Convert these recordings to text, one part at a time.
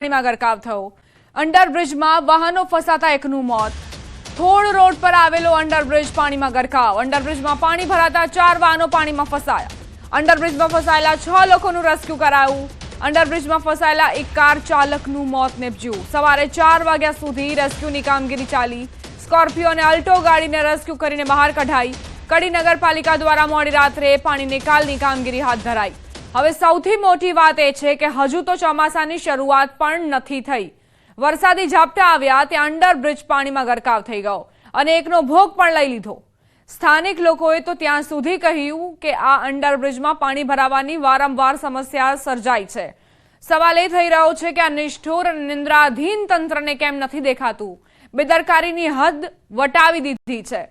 પાણીમાં ગરકાવ થયો। અંડરબ્રિજમાં વાહનો ફસાતા એકનું મોત। થોળ રોડ પર આવેલો અંડરબ્રિજ પાણીમાં ગરકાવ। અંડરબ્રિજમાં પાણી ભરાતા 4 વાહનો પાણીમાં ફસાયા। અંડરબ્રિજમાં ફસાયેલા 6 લોકોનું રેસ્ક્યુ કરાયું। અંડરબ્રિજમાં ફસાયેલા એક કાર ચાલકનું મોત નીપજ્યું। સવારે 4 વાગ્યા સુધી રેસ્ક્યુની કામગીરી ચાલી। સ્કોર્પિયો અને અલ્ટો ગાડીને રેસ્ક્યુ કરીને બહાર કઢાઈ। કડી નગરપાલિકા દ્વારા મોડી રાત્રે પાણી નિકાલની કામગીરી હાથ ધરાઈ। હવે સૌથી મોટી વાત એ છે કે હજુ તો ચોમાસાની શરૂઆત પણ નથી થઈ। વરસાદી ઝાપટા આવ્યા ત્યાં અંડરબ્રિજ પાણીમાં ગરકાવ થઈ ગયો અને એકનો ભોગ પણ લઈ લીધો। સ્થાનિક લોકોએ તો ત્યાં સુધી કહ્યું કે આ અંડરબ્રિજમાં પાણી ભરાવાની વારંવાર સમસ્યા સર્જાય છે। સવાલ એ થઈ રહ્યો છે કે આ નિષ્ઠુર અને નિંદ્રાધીન તંત્રને કેમ નથી દેખાતું। બેદરકારીની હદ વટાવી દીધી છે।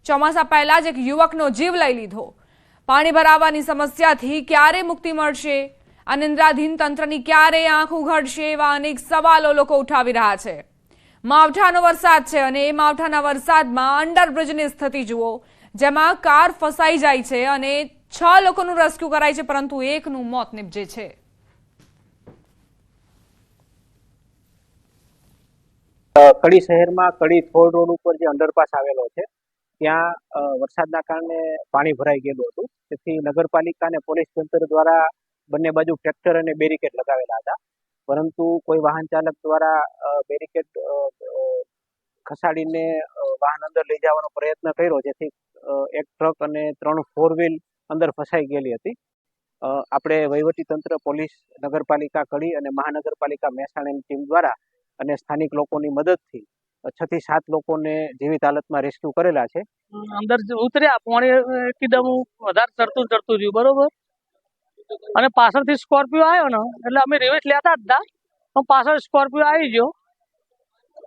ચોમાસા પહેલા જ એક યુવકનો જીવ લઈ લીધો। પાણી ભરાવાની સમસ્યાથી ક્યારે મુક્તિ મળશે, આ નિંદ્રાધીન તંત્રની ક્યારે આંખ ઉઘડશે, એવા અનેક સવાલો લોકો ઉઠાવી રહ્યા છે। માવઠાનો વરસાદ છે અને એ માવઠાના વરસાદમાં અંડરબ્રિજની સ્થિતિ જુઓ, જેમાં કાર ફસાઈ જાય છે અને 6 લોકોનું રેસ્ક્યુ કરાય છે, પરંતુ એકનું મોત નીપજે છે। કડી શહેરમાં કડી થોળ રોડ ઉપર જે અંડરપાસ આવેલો છે ત્યાં વરસાદના કારણે પાણી ભરાઈ ગયેલું હતું। તેથી નગરપાલિકા અને પોલીસ તંત્ર દ્વારા બંને બાજુ ટ્રેક્ટર અને બેરિકેડ લગાવેલા હતા, પરંતુ કોઈ વાહન ચાલક દ્વારા બેરિકેડ ખસાડીને વાહન અંદર લઈ જવાનો પ્રયત્ન કર્યો, જેથી એક ટ્રક અને 3 4 વ્હીલ અંદર ફસાઈ ગયેલી હતી। આપણે વહીવટી તંત્ર, પોલીસ, નગરપાલિકા કડી અને મહાનગરપાલિકા મહેસાણાની ટીમ દ્વારા અને સ્થાનિક લોકોની મદદથી 6 થી 7 લોકોને જીવિત હાલતમાં રેસ્ક્યુ કરેલા છે। અંદર ઉતર્યા, પાણી એકદમ વધારે ચડતું રહ્યું, બરોબર। અને પાછળથી સ્કોર્પિયો આવ્યો ને, એટલે અમે રિવર્સ લેતા જ હતા, પણ પાછળ સ્કોર્પિયો આવી ગયો,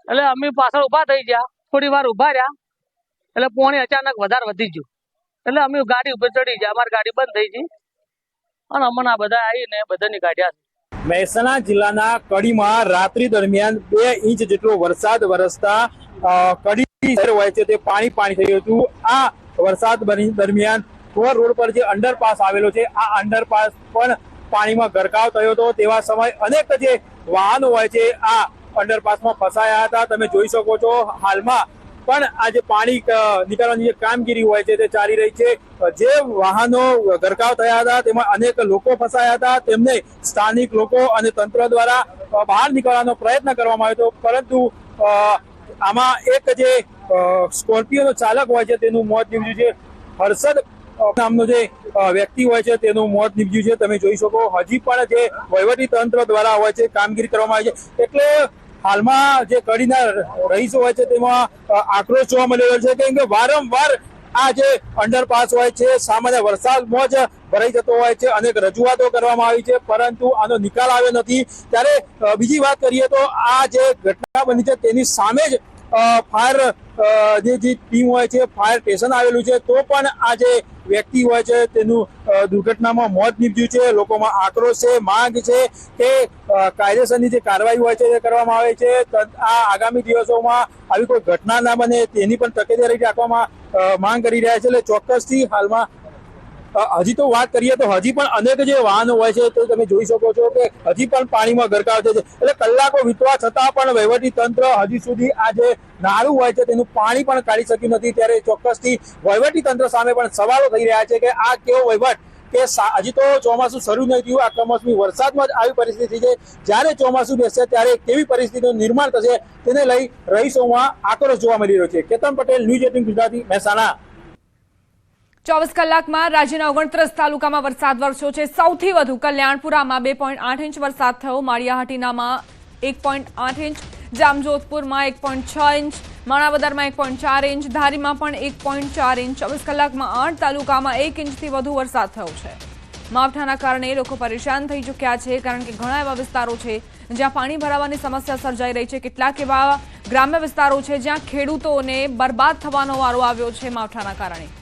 એટલે અમે પાછળ ઉભા થઈ ગયા। થોડી વાર ઉભા રહ્યા એટલે પાણી અચાનક વધારે વધી ગયું, એટલે અમે ગાડી ઉપર ચડી ગયા। અમારી ગાડી બંધ થઈ ગઈ અને અમને આ બધા આવીને બધાની કાઢ્યા। મહેસાણા જિલ્લાના કડીમાં રાત્રિ દરમિયાન 2 ઇંચ જેટલો વરસાદ વરસતા કડી હોય છે તે પાણી થયું હતું। આ વરસાદ દરમિયાન થોળ રોડ પર જે અંડરપાસ આવેલો છે, આ અંડરપાસ પણ પાણીમાં ગરકાવ થયો હતો। તેવા સમય અનેક જે વાહનો હોય છે આ અંડરપાસમાં ફસાયા હતા। તમે જોઈ શકો છો હાલમાં પણ આ જે પાણી નીકાળવાની જે કામગીરી હોય છે તે ચાલી રહી છે। જે વાહનો ગરકાવ થયા હતા તેમાં અનેક લોકો ફસાયા હતા, તેમને સ્થાનિક લોકો અને તંત્ર દ્વારા બહાર નીકળવાનો પ્રયત્ન કરવામાં આવ્યો હતો, પરંતુ આમાં એક જે સ્કોર્પિયોનો ચાલક હોય છે તેનું મોત નીપજ્યું છે। હર્ષદ નામનો જે વ્યક્તિ હોય છે તેનું મોત નીપજ્યું છે। તમે જોઈ શકો હજી પણ જે વહીવટી તંત્ર દ્વારા હોય છે કામગીરી કરવામાં આવી છે, એટલે હાલમાં જે કડીના રહીશો હોય છે તેમાં આક્રોશ જોવા મળી રહ્યો છે, કેમ કે વારંવાર આ જે અંડરપાસ હોય છે સામાન્ય વરસાદમાં જ ભરાઈ જતો હોય છે। અનેક રજૂઆતો કરવામાં આવી છે, પરંતુ આનો નિકાલ આવ્યો નથી। ત્યારે બીજી વાત કરીએ તો આ જે ઘટના બની છે તેની સામે જ ફાયર જે ટીમ હોય છે, ફાયર સ્ટેશન આવેલું છે, તો પણ આ જે વ્યક્તિ હોય છે તેનું દુર્ઘટનામાં મોત નીપજ્યું છે। લોકોમાં આક્રોશ છે, માંગ છે કે કાયદેસરની જે કાર્યવાહી હોય છે તે કરવામાં આવે છે। આ આગામી દિવસોમાં આવી કોઈ ઘટના ના બને તેની પણ તકેદારી રાખવામાં માંગ કરી રહ્યા છે। એટલે ચોક્કસથી હાલમાં હજી તો વાત કરીએ તો હજી પણ અનેક જે વાહનો હોય છે તો તમે જોઈ શકો છો કે હજી પણ પાણીમાં ગરકાવ થાય છે, એટલે કલાકો વીતવા છતાં પણ વહીવટી તંત્ર હજી સુધી આ જે નાળું હોય છે તેનું પાણી પણ કાઢી શક્યું નથી। ત્યારે ચોક્કસથી વહીવટી તંત્ર સામે પણ સવાલો થઈ રહ્યા છે કે આ કેવો વહીવટ કે હજી તો ચોમાસું શરૂ નહીં થયું, આ કમોસમી વરસાદમાં જ આવી પરિસ્થિતિ છે। જ્યારે ચોમાસું બેસશે ત્યારે કેવી પરિસ્થિતિનું નિર્માણ થશે તેને લઈ રહીશોમાં આક્રોશ જોવા મળી રહ્યો છે। કેતન પટેલ, ન્યૂઝ 18 ગુજરાતી, મહેસાણા। 24 કલાકમાં રાજ્યના 29 તાલુકામાં વરસાદ વરસ્યો છે। સૌથી વધુ કલ્યાણપુરામાં 2.8 ઇંચ વરસાદ થયો, માળિયાહાટીનામાં 1.8 ઇંચ, જામજોધપુરમાં 1.6 ઇંચ, માણાવદરમાં 1.4 ઇંચ, ધારીમાં પણ 1.4 ઇંચ। 24 કલાકમાં 8 તાલુકામાં 1 ઇંચથી વધુ વરસાદ થયો છે। માવઠાના કારણે લોકો પરેશાન થઈ ચૂક્યા છે, કારણ કે ઘણા એવા વિસ્તારો છે જ્યાં પાણી ભરાવાની સમસ્યા સર્જાઈ રહી છે। કેટલાક એવા ગ્રામ્ય વિસ્તારો છે જ્યાં ખેડૂતોને બરબાદ થવાનો વારો આવ્યો છે માવઠાના કારણે।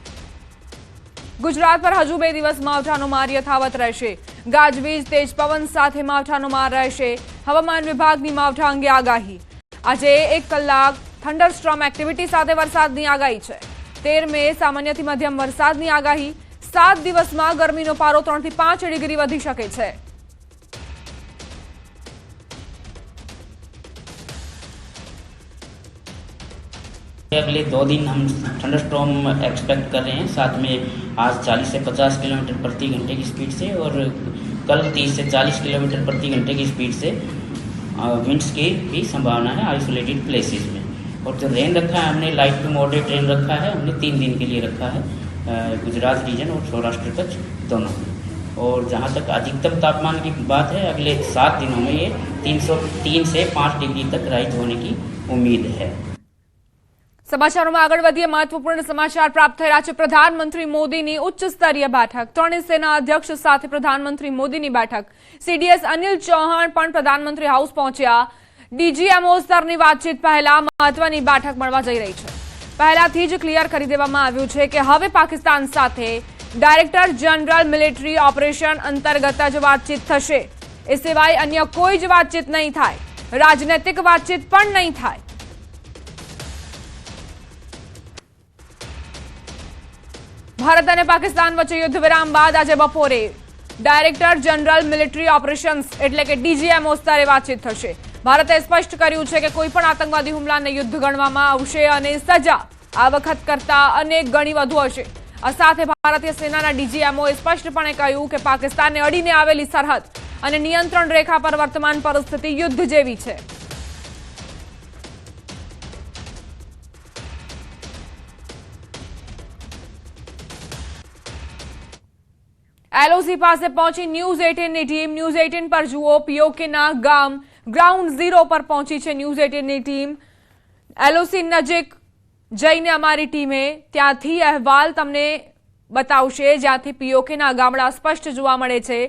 ગુજરાત પર હજુ 2 દિવસ માવઠાનો માર યથાવત રહેશે। ગાજવીજ, તેજ પવન સાથે માવઠાનો માર રહેશે। હવામાન વિભાગની માવઠા અંગે આગાહી। આજે 1 કલાક થંડરસ્ટ્રોમ એક્ટિવિટી સાથે વરસાદની આગાહી છે। 13 મે સામાન્યથી મધ્યમ વરસાદની આગાહી। 7 દિવસમાં ગરમીનો પારો 3 થી 5 ડિગ્રી વધી શકે છે। अगले 2 दिन हम थंडरस्टॉर्म एक्सपेक्ट कर रहे हैं, साथ में आज 40 से 50 किलोमीटर प्रति घंटे की स्पीड से और कल 30 से 40 किलोमीटर प्रति घंटे की स्पीड से विंड्स की भी संभावना है आइसोलेटेड प्लेसेस में। और जो रेन रखा है हमने लाइट टू मॉडरेट रेन रखा है, हमने 3 दिन के लिए रखा है गुजरात रीजन और सौराष्ट्र कच्छ दोनों में। और जहाँ तक अधिकतम तापमान की बात है, अगले 7 दिनों में ये 303 से 5 डिग्री तक राइज होने की उम्मीद है। સમાચારોમાં આગળ વધીએ મહત્વપૂર્ણ સમાચાર પ્રાપ્ત થયા છે। પ્રધાનમંત્રી મોદીની ઉચ્ચ સ્તરીય બેઠક, ત્રણેય સેના અધ્યક્ષ સાથે પ્રધાનમંત્રી મોદીની બેઠક। સીડીએસ અનિલ ચૌહાણ પણ પ્રધાનમંત્રી હાઉસ પહોંચ્યા। ડીજીએમઓ સ્તરની વાતચીત પહેલા મહત્વની બેઠક મળવા જઈ રહી છે। પહેલાથી જ ક્લિયર કરી દેવામાં આવ્યું છે કે હવે પાકિસ્તાન સાથે ડાયરેક્ટર જનરલ મિલિટરી ઓપરેશન અંતર્ગત જ વાતચીત થશે। એ સિવાય અન્ય કોઈ જ વાતચીત નહીં થાય, રાજનૈતિક વાતચીત પણ નહીં થાય। ભારત અને પાકિસ્તાન વચ્ચે યુદ્ધ વિરામ બાદ આજે બપોરે ડાયરેક્ટર જનરલ મિલિટરી ઓપરેશન્સ એટલે કે ડીજીએમઓ સ્તરે વાતચીત થશે। ભારતે સ્પષ્ટ કર્યું છે કે કોઈપણ આતંકવાદી હુમલાને યુદ્ધ ગણવામાં આવશે અને સજા આ વખત કરતા અનેક ગણી વધુ હશે। આ સાથે ભારતીય સેનાના ડીજીએમઓએ સ્પષ્ટપણે કહ્યું કે પાકિસ્તાનને અડીને આવેલી સરહદ અને નિયંત્રણ રેખા પર વર્તમાન પરિસ્થિતિ યુદ્ધ જેવી છે। एलओसी પાસે પહોંચી ન્યૂઝ 18ની ટીમ। ન્યૂઝ 18 પર જુઓ, પીઓકેના ગામ ગ્રાઉન્ડ ઝીરો પર પહોંચી છે ન્યૂઝ 18ની ટીમ। એલઓસી નજીક જઈને અમારી ટીમે ત્યાંથી અહેવાલ તમને બતાવશે, જ્યાંથી પીઓકેના ગામડા સ્પષ્ટ જોવા મળે છે।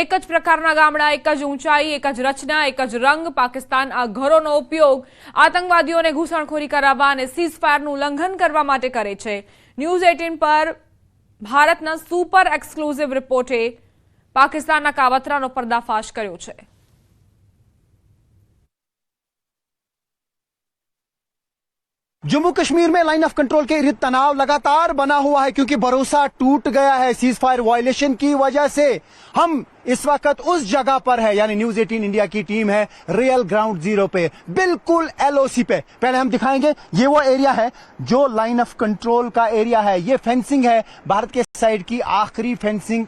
એક જ પ્રકારના ગામડા, એક જ ઊંચાઈ, એક જ રચના, એક જ રંગ। પાકિસ્તાન આ ઘરોનો ઉપયોગ આતંકવાદીઓને ઘૂસણખોરી કરાવવા અને સીઝફાયરનું ઉલ્લંઘન કરવા માટે કરે છે। ન્યૂઝ 18 પર ભારતના સુપર એક્સક્લુઝિવ રિપોર્ટે પાકિસ્તાનના કાવતરાનો પર્દાફાશ કર્યો છે। जम्मू कश्मीर में लाइन ऑफ कंट्रोल के इर्द तनाव लगातार बना हुआ है क्योंकि भरोसा टूट गया है सीज फायर वायलेशन की वजह से। हम इस वक्त उस जगह पर है, यानी न्यूज 18 इंडिया की टीम है रियल ग्राउंड जीरो पे, बिल्कुल एलओसी पे। पहले हम दिखाएंगे, ये वो एरिया है जो लाइन ऑफ कंट्रोल का एरिया है। ये फेंसिंग है भारत के साइड की आखिरी फेंसिंग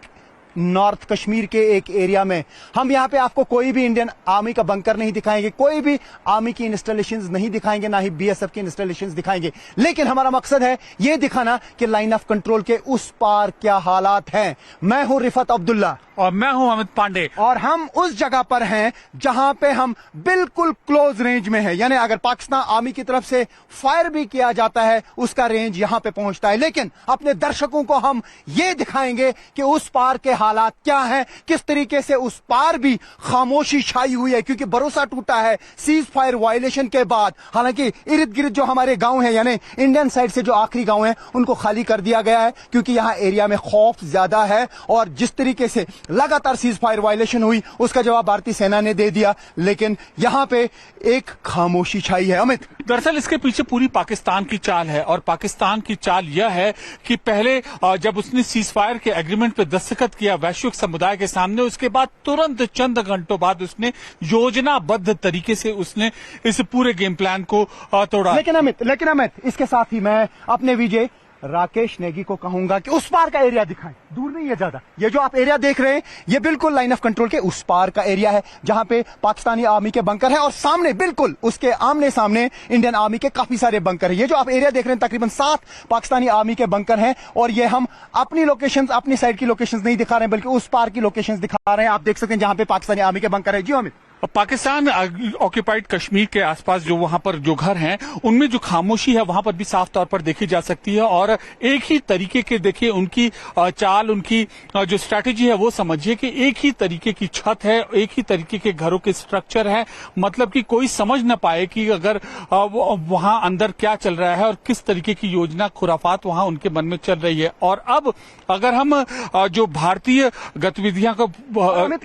नॉर्थ कश्मीर के एक एरिया में। हम यहाँ पे आपको कोई भी इंडियन आर्मी का बंकर नहीं दिखाएंगे, कोई भी आर्मी की इंस्टॉलेशंस नहीं दिखाएंगे, ना ही बीएसएफ की इंस्टॉलेशंस दिखाएंगे। लेकिन हमारा मकसद है ये दिखाना कि लाइन ऑफ कंट्रोल के उस पार क्या हालात हैं। मैं हूं रिफत अब्दुल्ला और मैं हूं अमित पांडे और हम उस जगह पर हैं जहां पे हम बिल्कुल क्लोज रेंज में है, यानी अगर पाकिस्तान आर्मी की तरफ से फायर भी किया जाता है उसका रेंज यहां पे पहुंचता है। लेकिन अपने दर्शकों को हम ये दिखाएंगे कि उस पार के हालात क्या हैं, किस तरीके से उस पार भी खामोशी छाई हुई है क्योंकि भरोसा टूटा है सीज फायर वायलेशन के बाद। हालांकि इर्द गिर्द जो हमारे गांव हैं, यानी इंडियन साइड से जो आखिरी गांव हैं, उनको खाली कर दिया गया है क्योंकि यहाँ एरिया में खौफ ज्यादा है। और जिस तरीके से लगातार सीज फायर वायलेशन हुई उसका जवाब भारतीय सेना ने दे दिया, लेकिन यहाँ पे एक खामोशी छाई है। अमित, दरअसल इसके पीछे पूरी पाकिस्तान की चाल है और पाकिस्तान की चाल यह है कि पहले जब उसने सीज फायर के एग्रीमेंट पे दस्तखत किया वैश्विक समुदाय के सामने, उसके बाद तुरंत चंद घंटों बाद उसने योजनाबद्ध तरीके से उसने इस पूरे गेम प्लान को तोड़ा। लेकिन अमित इसके साथ ही मैं अपने विजय राकेश नेगी को कहूंगा कि उस पार का एरिया दिखाएं। दूर नहीं है ज्यादा, ये जो आप एरिया देख रहे हैं ये बिल्कुल लाइन ऑफ कंट्रोल के उस पार का एरिया है जहां पे पाकिस्तानी आर्मी के बंकर है और सामने बिल्कुल उसके आमने सामने इंडियन आर्मी के काफी सारे बंकर है। ये जो आप एरिया देख रहे हैं तकरीबन 7 पाकिस्तानी आर्मी के बंकर हैं और ये हम अपनी लोकेशंस, अपनी साइड की लोकेशंस नहीं दिखा रहे हैं बल्कि उस पार की लोकेशंस दिखा रहे हैं। आप देख सकते हैं जहां पे पाकिस्तानी आर्मी के बंकर है। जी अमित, पाकिस्तान ऑक्यूपाइड कश्मीर के आसपास जो वहां पर जो घर हैं उनमें जो खामोशी है वहां पर भी साफ तौर पर देखी जा सकती है। और एक ही तरीके के देखिए उनकी चाल, उनकी जो स्ट्रैटेजी है वो समझिए कि एक ही तरीके की छत है, एक ही तरीके के घरों के स्ट्रक्चर है। मतलब कि कोई समझ न पाए कि अगर वहां अंदर क्या चल रहा है और किस तरीके की योजना खुराफात वहां उनके मन में चल रही है। और अब अगर हम जो भारतीय गतिविधियां को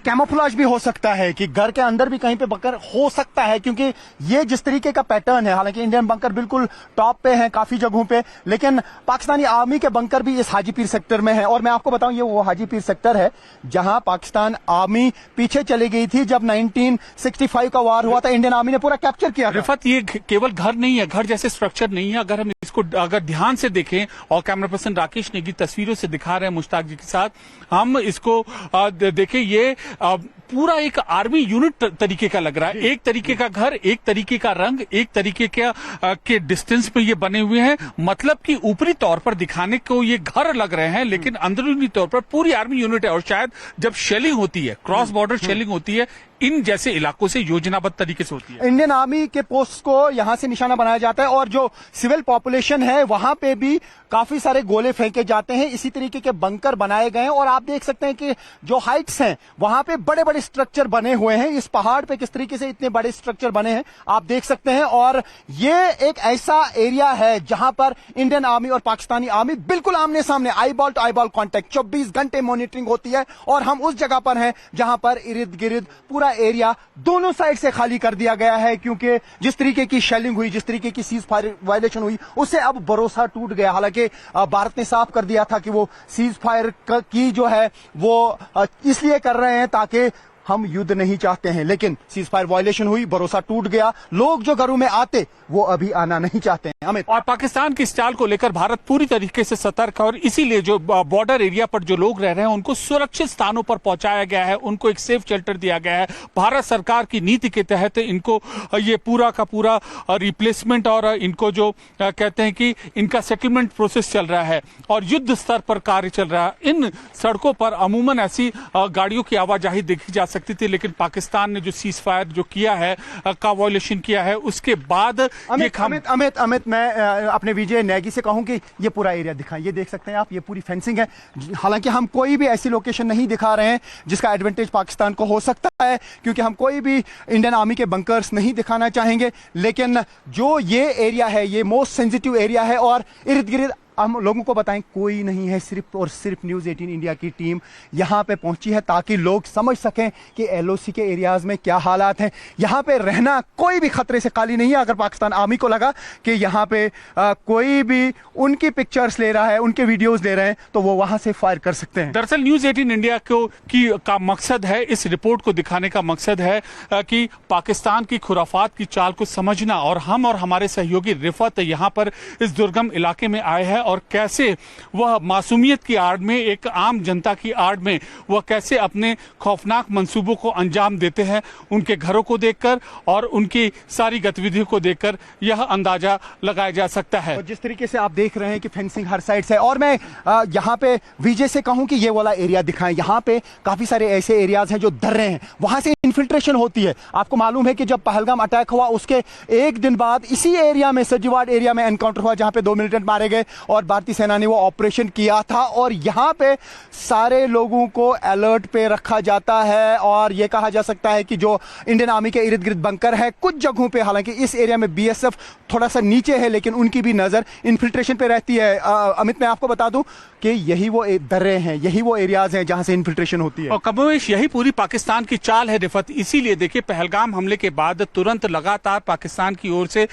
कैमोफ्लेज भी हो सकता है कि घर के अंदर अंदर भी कहीं पे बंकर हो सकता है, क्योंकि ये जिस तरीके का पैटर्न है, हालांकि इंडियन बंकर बिल्कुल टॉप पे हैं काफी जगहों पे, लेकिन पाकिस्तानी आर्मी के बंकर भी इस हाजीपीर सेक्टर में है। और मैं आपको बताऊं, ये वो हाजीपीर सेक्टर है जहां पाकिस्तान आर्मी पीछे चली गई थी जब 1965 का वार हुआ था। इंडियन आर्मी ने पूरा कैप्चर किया था। रिफत, ये केवल घर नहीं है, घर जैसे स्ट्रक्चर नहीं है। अगर हम इसको अगर ध्यान से देखें, और कैमरा पर्सन राकेश नेगी तस्वीरों से दिखा रहे हैं मुश्ताक जी के साथ, हम इसको देखें, ये पूरा एक आर्मी यूनिट तरीके का लग रहा है। एक तरीके का घर, एक तरीके का रंग, एक तरीके के डिस्टेंस में ये बने हुए हैं। मतलब कि ऊपरी तौर पर दिखाने को ये घर लग रहे हैं, लेकिन अंदरूनी तौर पर पूरी आर्मी यूनिट है। और शायद जब शेलिंग होती है, क्रॉस बॉर्डर शेलिंग होती है, इन जैसे इलाकों से योजनाबद्ध तरीके से होती है। इंडियन आर्मी के पोस्ट को यहां से निशाना बनाया जाता है, और जो सिविल पॉपुलेशन है वहां पे भी काफी सारे गोले फेंके जाते हैं। इसी तरीके के बंकर बनाए गए हैं, और आप देख सकते हैं कि जो हाइट्स हैं वहां पे बड़े बड़े स्ट्रक्चर बने हुए हैं। इस पहाड़ पे किस तरीके से इतने बड़े स्ट्रक्चर बने हैं आप देख सकते हैं। और ये एक ऐसा एरिया है जहां पर इंडियन आर्मी और पाकिस्तानी आर्मी बिल्कुल आमने सामने, eye ball to eye ball contact, 24 घंटे मॉनिटरिंग होती है। और हम उस जगह पर हैं जहां पर इर्द गिर्द पूरा एरिया दोनों साइड से खाली कर दिया गया है, क्योंकि जिस तरीके की शेलिंग हुई, जिस तरीके की सीज फायर वायलेशन हुई, उससे अब भरोसा टूट गया। हालांकि भारत ने साफ कर दिया था कि वो सीज फायर की जो है वो इसलिए कर रहे हैं ताकि हम युद्ध नहीं चाहते हैं, लेकिन सीज फायर वायलेशन हुई, भरोसा टूट गया। लोग जो घरों में आते वो अभी आना नहीं चाहते हैं। अमित, और पाकिस्तान की इस चाल को लेकर भारत पूरी तरीके से सतर्क है, और इसीलिए जो बॉर्डर एरिया पर जो लोग रह रहे हैं उनको सुरक्षित स्थानों पर पहुंचाया गया है, उनको एक सेफ शेल्टर दिया गया है। भारत सरकार की नीति के तहत इनको ये पूरा का पूरा रिप्लेसमेंट और इनको जो कहते हैं कि इनका सेटलमेंट प्रोसेस चल रहा है, और युद्ध स्तर पर कार्य चल रहा है। इन सड़कों पर अमूमन ऐसी गाड़ियों की आवाजाही देखी जा सकती थी, लेकिन पाकिस्तान ने जो सीज फायर जो किया है, का वायलेशन किया है, उसके बाद अमित, मैं अपने विजय नेगी से कहूं कि ये पूरा एरिया दिखाएं। ये देख सकते हैं आप, ये पूरी फेंसिंग है। हालांकि हम कोई भी ऐसी लोकेशन नहीं दिखा रहे हैं जिसका एडवांटेज पाकिस्तान को हो सकता है, क्योंकि हम कोई भी इंडियन आर्मी के बंकर्स नहीं दिखाना चाहेंगे। लेकिन जो ये एरिया है, ये मोस्ट सेंसिटिव एरिया है, और इर्द गिर्द हम लोगों को बताएं कोई नहीं है, सिर्फ और सिर्फ न्यूज़ 18 इंडिया की टीम यहां पे पहुंची है ताकि लोग समझ सकें कि एलओसी के एरियाज में क्या हालात हैं। यहां पे रहना कोई भी खतरे से खाली नहीं है। अगर पाकिस्तान आर्मी को लगा कि यहां पे कोई भी उनकी पिक्चर्स ले रहा है, उनके वीडियोस ले रहे हैं, तो वो वहां से फायर कर सकते हैं। दरअसल न्यूज़ 18 इंडिया का मकसद है, इस रिपोर्ट को दिखाने का मकसद है कि पाकिस्तान की खुराफात की चाल को समझना, और हम और हमारे सहयोगी रिफत यहां पर इस दुर्गम इलाके में आए हैं, और कैसे वह मासूमियत की आड़ में, एक आम जनता की आड़ में वह कैसे अपने खौफनाक मंसूबों को अंजाम देते हैं। उनके घरों को देखकर और उनकी सारी गतिविधियों को देखकर यह अंदाजा लगाया जा सकता है। और जिस तरीके से आप देख रहे हैं कि फेंसिंग हर साइड से, और मैं यहाँ पे विजय से कहूं कि ये वाला एरिया दिखाएं। यहाँ पे काफी सारे ऐसे एरियाज हैं जो दर्रे हैं, वहां से इन्फिल्ट्रेशन होती है। आपको मालूम है कि जब पहलगाम अटैक हुआ उसके एक दिन बाद इसी एरिया में, सज्जीवाड़ एरिया में एनकाउंटर हुआ, जहां पे 2 मिलिटेंट मारे गए, और भारतीय सेना ने वो ऑपरेशन किया था। और यहां पे सारे लोगों को अलर्ट पे रखा जाता है, और ये कहा जा सकता है कि जो इंडियन आर्मी के इर्द गिर्द बंकर है कुछ जगहों पे, हालांकि इस एरिया में बीएसएफ थोड़ा सा नीचे है, लेकिन उनकी भी नजर इन्फिल्ट्रेशन पे रहती है। अमित, मैं आपको बता दूं कि यही वो दर्रे हैं, यही वो एरियाज हैं जहां से इन्फिल्ट्रेशन होती है। और कमोवेश यही पूरी पाकिस्तान की चाल है रिफत। इसीलिए देखिए, पहलगाम हमले के बाद तुरंत लगातार पाकिस्तान की ओर से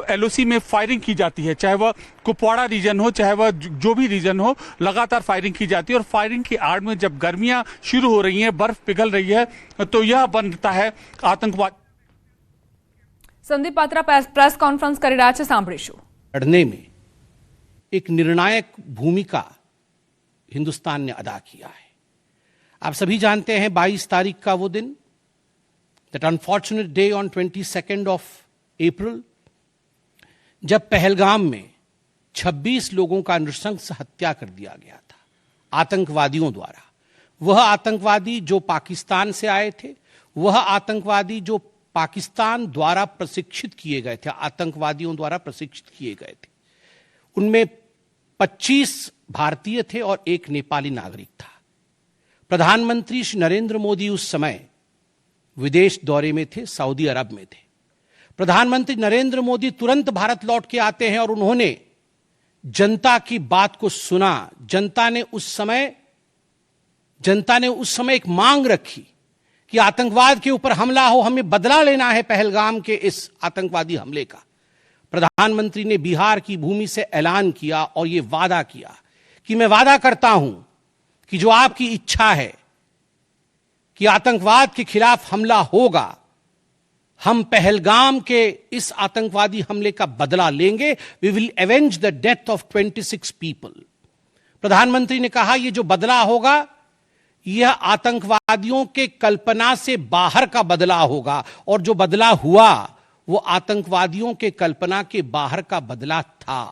एलओसी में फायरिंग की जाती है, चाहे वह कुपवाड़ा रीजन हो, चाहे वह जो भी रीजन हो, लगातार फायरिंग की जाती है। और फायरिंग की आड़ में जब गर्मियां शुरू हो रही हैं, बर्फ पिघल रही है, तो यह बनता है आतंकवाद। સંદીપ પાત્રા પ્રેસ કોન્ફરન્સ કરી રહ્યા છે, સાંભળીશું। लड़ने में एक निर्णायक भूमिका हिंदुस्तान ने अदा किया है। आप सभी जानते हैं 22 तारीख का वो दिन, that unfortunate day on 22 of April, जब पहलगाम में 26 लोगों का नृशंस हत्या कर दिया गया था आतंकवादियों द्वारा। वह आतंकवादी जो पाकिस्तान से आए थे, वह आतंकवादी जो पाकिस्तान द्वारा प्रशिक्षित किए गए थे, आतंकवादियों द्वारा प्रशिक्षित किए गए थे। उनमें 25 भारतीय थे और एक नेपाली नागरिक था। प्रधानमंत्री श्री नरेंद्र मोदी उस समय विदेश दौरे में थे, सऊदी अरब में थे। प्रधानमंत्री नरेंद्र मोदी तुरंत भारत लौट के आते हैं और उन्होंने जनता की बात को सुना। जनता ने उस समय एक मांग रखी कि आतंकवाद के ऊपर हमला हो, हमें बदला लेना है पहलगाम के इस आतंकवादी हमले का, प्रधानमंत्री ने बिहार की भूमि से ऐलान किया और यह वादा किया कि मैं वादा करता हूं कि जो आपकी इच्छा है कि आतंकवाद के खिलाफ हमला होगा, हम पहलगाम के इस आतंकवादी हमले का बदला लेंगे। We will avenge the death of 26 people. प्रधानमंत्री ने कहा यह जो बदला होगा यह आतंकवादियों के कल्पना से बाहर का बदला होगा, और जो बदला हुआ वो आतंकवादियों के कल्पना के बाहर का बदला था।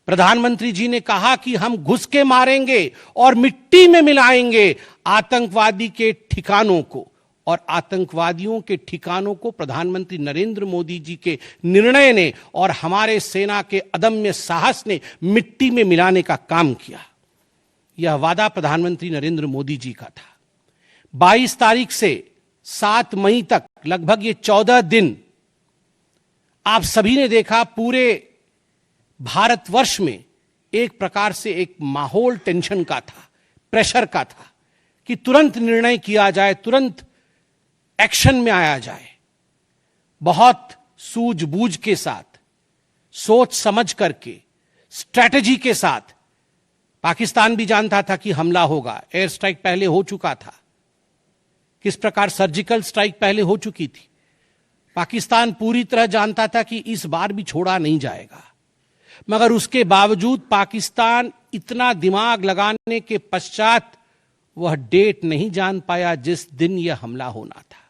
प्रधानमंत्री जी ने कहा कि हम घुस के मारेंगे और मिट्टी में मिलाएंगे आतंकवादी के ठिकानों को, और आतंकवादियों के ठिकानों को प्रधानमंत्री नरेंद्र मोदी जी के निर्णय ने और हमारे सेना के अदम्य साहस ने मिट्टी में मिलाने का काम किया। यह वादा प्रधानमंत्री नरेंद्र मोदी जी का था। 22 तारीख से 7 मई तक लगभग ये 14 दिन आप सभी ने देखा पूरे भारतवर्ष में एक प्रकार से एक माहौल टेंशन का था, प्रेशर का था कि तुरंत निर्णय किया जाए, तुरंत एक्शन में आया जाए। बहुत सूझबूझ के साथ, सोच समझ करके, स्ट्रैटेजी के साथ पाकिस्तान भी जानता था कि हमला होगा। एयर स्ट्राइक पहले हो चुका था, किस प्रकार सर्जिकल स्ट्राइक पहले हो चुकी थी। पाकिस्तान पूरी तरह जानता था कि इस बार भी छोड़ा नहीं जाएगा, मगर उसके बावजूद पाकिस्तान इतना दिमाग लगाने के पश्चात वह डेट नहीं जान पाया जिस दिन यह हमला होना था।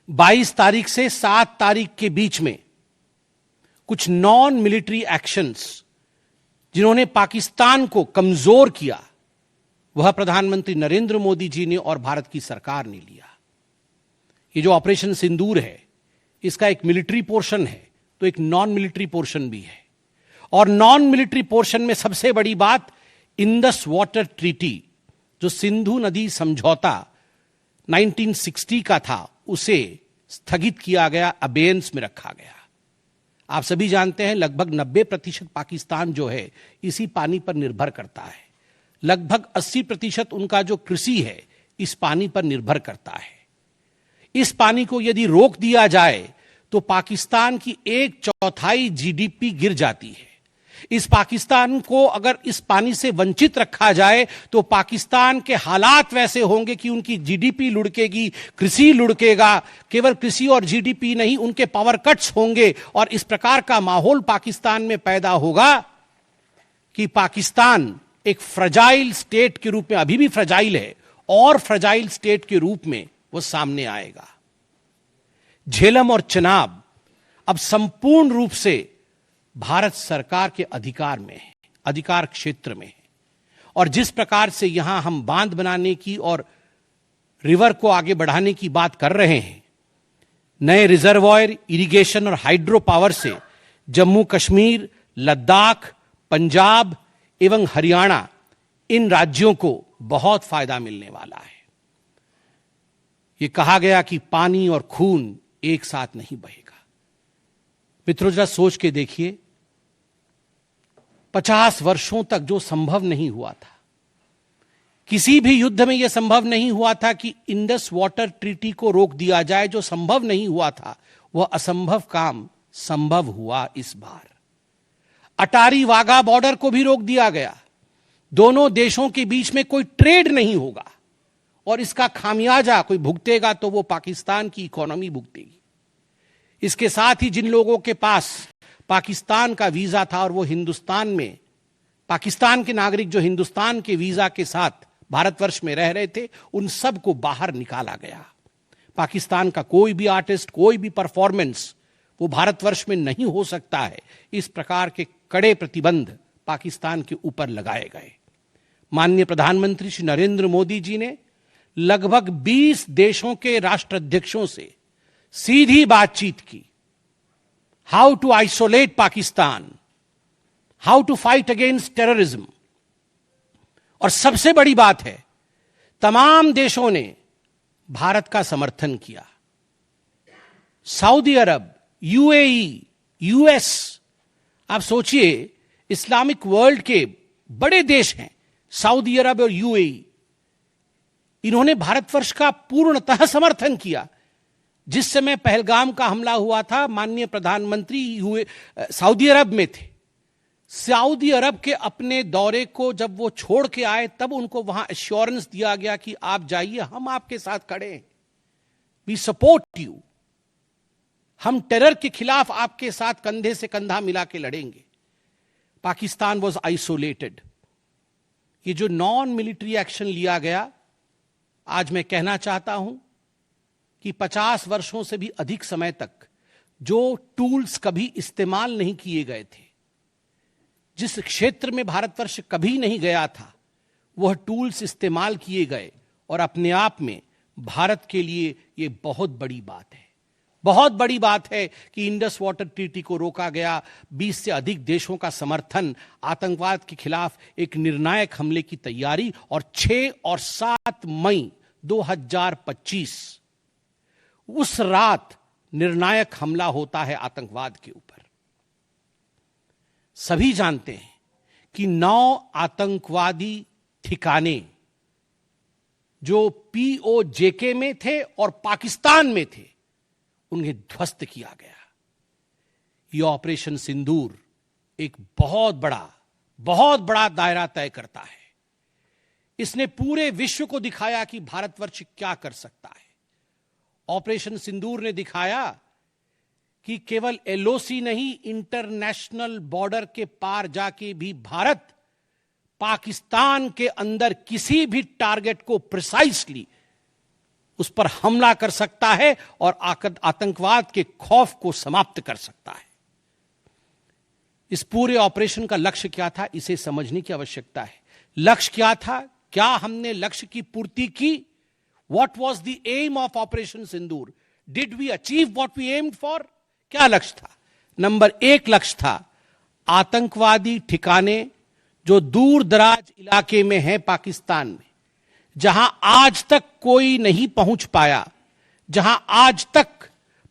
22 तारीख से 7 तारीख के बीच में कुछ नॉन मिलिट्री एक्शंस जिन्होंने पाकिस्तान को कमजोर किया, वह प्रधानमंत्री नरेंद्र मोदी जी ने और भारत की सरकार ने लिया। ये जो ऑपरेशन सिंदूर है, इसका एक मिलिट्री पोर्शन है तो एक नॉन मिलिट्री पोर्शन भी है, और नॉन मिलिट्री पोर्शन में सबसे बड़ी बात इंडस वाटर ट्रीटी, जो सिंधु नदी समझौता 1960 का था, उसे स्थगित किया गया, अबेयंस में रखा गया। आप सभी जानते हैं लगभग 90% पाकिस्तान जो है इसी पानी पर निर्भर करता है। लगभग 80% उनका जो कृषि है इस पानी पर निर्भर करता है। इस पानी को यदि रोक दिया जाए तो पाकिस्तान की 1/4 जीडीपी गिर जाती है। इस पाकिस्तान को अगर इस पानी से वंचित रखा जाए तो पाकिस्तान के हालात वैसे होंगे कि उनकी जीडीपी लुढ़केगी, कृषि लुढ़केगा। केवल कृषि और जीडीपी नहीं, उनके पावर कट्स होंगे, और इस प्रकार का माहौल पाकिस्तान में पैदा होगा कि पाकिस्तान एक फ्रजाइल स्टेट के रूप में, अभी भी फ्रजाइल है, और फ्रजाइल स्टेट के रूप में वो सामने आएगा। झेलम और चनाब अब संपूर्ण रूप से भारत सरकार के अधिकार में है, अधिकार क्षेत्र में है। और जिस प्रकार से यहां हम बांध बनाने की और रिवर को आगे बढ़ाने की बात कर रहे हैं, नए रिजर्वॉयर, इरिगेशन और हाइड्रो पावर से जम्मू कश्मीर, लद्दाख, पंजाब एवं हरियाणा, इन राज्यों को बहुत फायदा मिलने वाला है। यह कहा गया कि पानी और खून एक साथ नहीं बहेगा। मित्रों, जरा सोच के देखिए, 50 वर्षों तक जो संभव नहीं हुआ था, किसी भी युद्ध में यह संभव नहीं हुआ था कि इंडस वाटर ट्रीटी को रोक दिया जाए। जो संभव नहीं हुआ था वह असंभव काम संभव हुआ इस बार। अटारी वाघा बॉर्डर को भी रोक दिया गया। दोनों देशों के बीच में कोई ट्रेड नहीं होगा, और इसका खामियाजा कोई भुगतेगा तो वो पाकिस्तान की इकोनॉमी भुगतेगी। इसके साथ ही जिन लोगों के पास पाकिस्तान का वीजा था और वो हिंदुस्तान में, पाकिस्तान के नागरिक जो हिंदुस्तान के वीजा के साथ भारतवर्ष में रह रहे थे, उन सब को बाहर निकाला गया। पाकिस्तान का कोई भी आर्टिस्ट, कोई भी परफॉर्मेंस वो भारतवर्ष में नहीं हो सकता है। इस प्रकार के कड़े प्रतिबंध पाकिस्तान के ऊपर लगाए गए। माननीय प्रधानमंत्री श्री नरेंद्र मोदी जी ने लगभग 20 देशों के राष्ट्राध्यक्षों से सीधी बातचीत की। How to isolate Pakistan, how to fight against terrorism. और सबसे बड़ी बात है, तमाम देशों ने भारत का समर्थन किया। सऊदी अरब, यूएई, यूएस, आप सोचिए इस्लामिक वर्ल्ड के बड़े देश हैं सऊदी अरब और यूएई। इन्होंने भारतवर्ष का पूर्णतः समर्थन किया। जिस समय पहलगाम का हमला हुआ था, माननीय प्रधानमंत्री हुए सऊदी अरब में थे। सऊदी अरब के अपने दौरे को जब वो छोड़ के आए, तब उनको वहां एश्योरेंस दिया गया कि आप जाइए, हम आपके साथ खड़े हैं, वी सपोर्ट यू, हम टेरर के खिलाफ आपके साथ कंधे से कंधा मिला के लड़ेंगे। Pakistan was isolated. ये जो नॉन मिलिट्री एक्शन लिया गया, आज मैं कहना चाहता हूं कि 50 वर्षों से भी अधिक समय तक जो टूल्स कभी इस्तेमाल नहीं किए गए थे, जिस क्षेत्र में भारतवर्ष कभी नहीं गया था, वह टूल्स इस्तेमाल किए गए और अपने आप में भारत के लिए यह बहुत बड़ी बात है। बहुत बड़ी बात है कि इंडस वाटर ट्रीटी को रोका गया, 20 से अधिक देशों का समर्थन, आतंकवाद के खिलाफ एक निर्णायक हमले की तैयारी, और 6 और 7 मई 2025 उस रात निर्णायक हमला होता है आतंकवाद के ऊपर। सभी जानते हैं कि 9 आतंकवादी ठिकाने जो POJK में थे और पाकिस्तान में थे, उन्हें ध्वस्त किया गया। यह ऑपरेशन सिंदूर एक बहुत बड़ा दायरा तय करता है। इसने पूरे विश्व को दिखाया कि भारतवर्ष क्या कर सकता है। ऑपरेशन सिंदूर ने दिखाया कि केवल LOC नहीं, इंटरनेशनल बॉर्डर के पार जाके भी भारत पाकिस्तान के अंदर किसी भी टारगेट को प्रिसाइसली उस पर हमला कर सकता है और आतंकवाद के खौफ को समाप्त कर सकता है। इस पूरे ऑपरेशन का लक्ष्य क्या था, इसे समझने की आवश्यकता है। लक्ष्य क्या था? क्या हमने लक्ष्य की पूर्ति की? What was the aim of operation Sindoor? Did we achieve what we aimed for? क्या लक्ष्य था? नंबर 1 लक्ष्य था आतंकवादी ठिकाने जो दूर दराज इलाके में हैं पाकिस्तान में, जहां आज तक कोई नहीं पहुंच पाया, जहां आज तक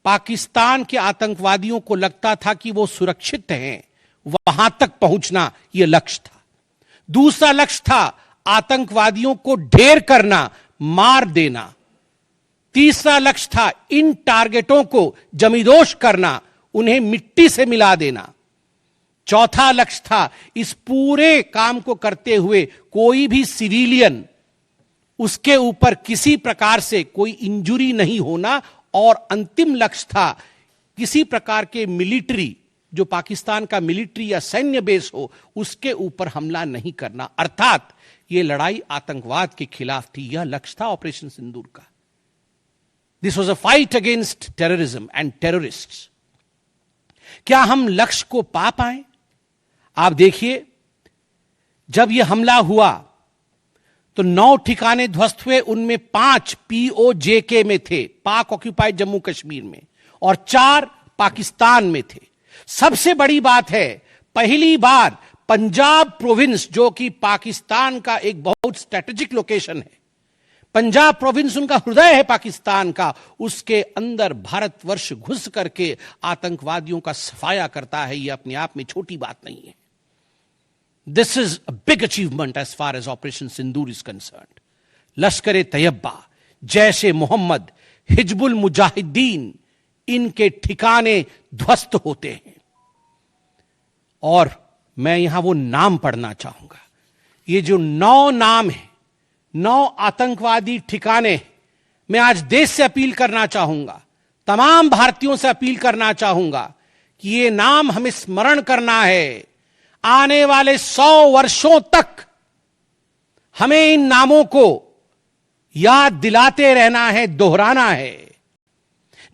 पाकिस्तान के आतंकवादियों को लगता था कि वो सुरक्षित हैं, वहां तक पहुंचना यह लक्ष्य था। दूसरा लक्ष्य था आतंकवादियों को ढेर करना, मार देना। तीसरा लक्ष्य था इन टारगेटों को जमींदोज करना, उन्हें मिट्टी से मिला देना। चौथा लक्ष्य था इस पूरे काम को करते हुए कोई भी सिविलियन, उसके ऊपर किसी प्रकार से कोई इंजुरी नहीं होना। और अंतिम लक्ष्य था किसी प्रकार के मिलिट्री, जो पाकिस्तान का मिलिट्री या सैन्य बेस हो, उसके ऊपर हमला नहीं करना। अर्थात यह लड़ाई आतंकवाद के खिलाफ थी। यह लक्ष्य था ऑपरेशन सिंदूर का। This was a fight against terrorism and terrorists. क्या हम लक्ष्य को पा पाए? आप देखिए, जब यह हमला हुआ तो 9 ठिकाने ध्वस्त हुए, उनमें 5 POJK में थे, पाक ऑक्यूपाइड जम्मू कश्मीर में, और 4 पाकिस्तान में थे। सबसे बड़ी बात है, पहली बार पंजाब प्रोविंस, जो कि पाकिस्तान का एक बहुत स्ट्रेटेजिक लोकेशन है, पंजाब प्रोविंस उनका हृदय है पाकिस्तान का, उसके अंदर भारतवर्ष घुस करके आतंकवादियों का सफाया करता है। यह अपने आप में छोटी बात नहीं है। This is a big achievement as far as Operation Sindoor is concerned. Lashkar-e-Taiba, Jaish-e-Mohammed, Hizbul Mujahideen, इनके ठिकाने ध्वस्त होते हैं। और मैं यहां वो नाम पढ़ना चाहूंगा। ये जो 9 नाम है, 9 आतंकवादी ठिकाने, मैं आज देश से अपील करना चाहूंगा, तमाम भारतीयों से अपील करना चाहूंगा कि ये नाम हमें स्मरण करना है। आने वाले 100 वर्षों तक हमें इन नामों को याद दिलाते रहना है, दोहराना है।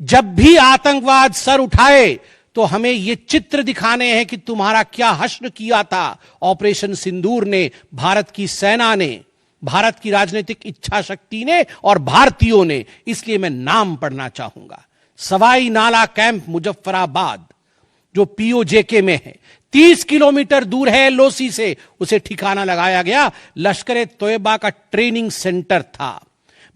जब भी आतंकवाद सर उठाए तो हमें यह चित्र दिखाने हैं कि तुम्हारा क्या हश्र किया था ऑपरेशन सिंदूर ने, भारत की सेना ने, भारत की राजनीतिक इच्छा शक्ति ने और भारतीयों ने। इसलिए मैं नाम पढ़ना चाहूंगा। सवाई नाला कैंप मुजफ्फराबाद, जो POJK में है, 30 किलोमीटर दूर है LOC से, उसे ठिकाना लगाया गया। लश्कर-ए-तैयबा का ट्रेनिंग सेंटर था।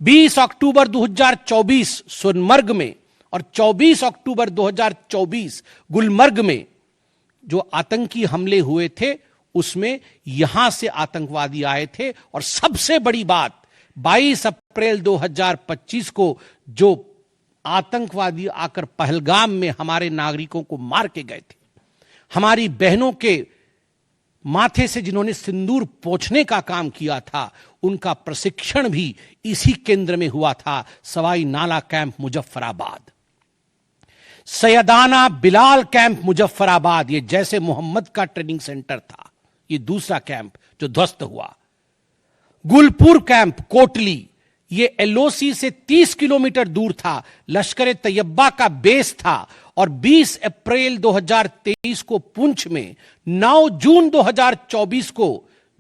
20 अक्टूबर 2024 सोनमर्ग में और 24 अक्टूबर 2024 गुलमर्ग में जो आतंकी हमले हुए थे, उसमें यहां से आतंकवादी आए थे। और सबसे बड़ी बात, 22 अप्रैल 2025 को जो आतंकवादी आकर पहलगाम में हमारे नागरिकों को मार के गए थे, हमारी बहनों के माथे से जिन्होंने सिंदूर पोंछने का काम किया था, उनका प्रशिक्षण भी इसी केंद्र में हुआ था, सवाई नाला कैंप मुजफ्फराबाद। सैयदाना बिलाल कैंप मुजफ्फराबाद, ये जैसे मोहम्मद का ट्रेनिंग सेंटर था, ये दूसरा कैंप जो ध्वस्त हुआ। गुलपुर कैंप कोटली, ये एलओसी से 30 किलोमीटर दूर था, लश्कर तैयबा का बेस था। और 20 अप्रैल 2023 को पुंछ में, 9 जून 2024 को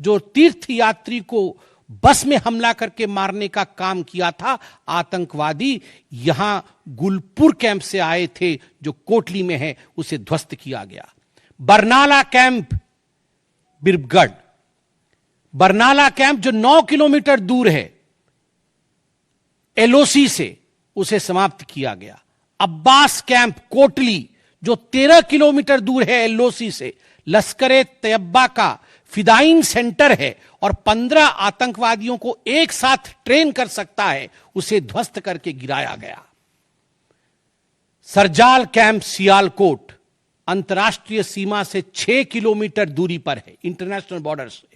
जो तीर्थ यात्री को बस में हमला करके मारने का काम किया था आतंकवादी, यहां गुलपुर कैंप से आए थे जो कोटली में है, उसे ध्वस्त किया गया। बरनाला कैंप बिरगढ़, बरनाला कैंप जो 9 किलोमीटर दूर है एलओसी से, उसे समाप्त किया गया। अब्बास कैंप कोटली जो 13 किलोमीटर दूर है एलओसी से, लश्कर तैयबा का फिदाइन सेंटर है और 15 आतंकवादियों को एक साथ ट्रेन कर सकता है, उसे ध्वस्त करके गिराया गया। सरजाल कैंप सियालकोट अंतर्राष्ट्रीय सीमा से 6 किलोमीटर दूरी पर है, इंटरनेशनल बॉर्डर से,